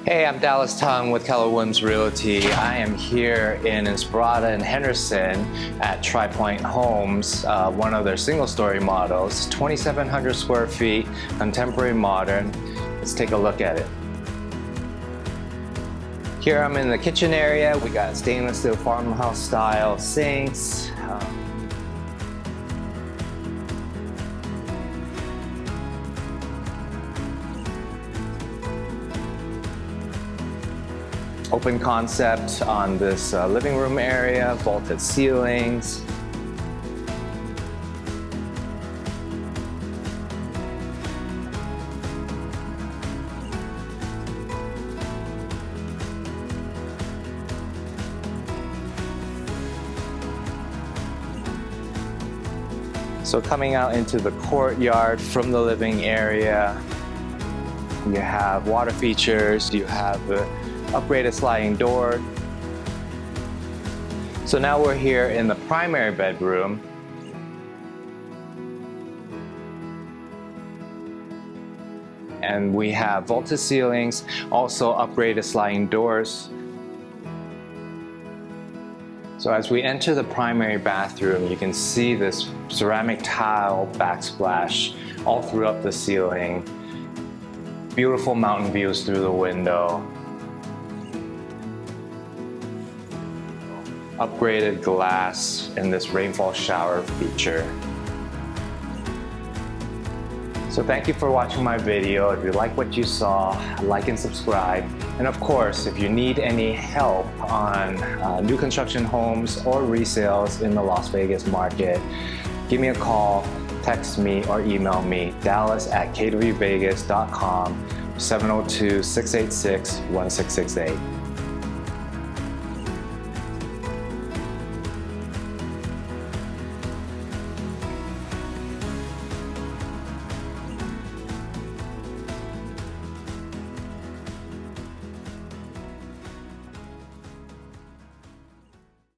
Hey, I'm Dallas Tung with Keller Williams Realty. I am here in Strada and Henderson at Tri-Point Homes, one of their single-story models, 2,700 square feet, contemporary modern. Let's take a look at it. Here I'm in the kitchen area. We got stainless steel farmhouse style sinks. Open concept on this living room area, vaulted ceilings. So coming out into the courtyard from the living area, you have water features, you have the upgraded sliding door. So now we're here in the primary bedroom. And we have vaulted ceilings, also upgraded sliding doors. So as we enter the primary bathroom, you can see this ceramic tile backsplash all throughout the ceiling. Beautiful mountain views through the window. Upgraded glass in this rainfall shower feature. So thank you for watching my video. If you like what you saw, like and subscribe. And of course, if you need any help on new construction homes or resales in the Las Vegas market, give me a call, text me, or email me, dallas@kwvegas.com, 702-686-1668.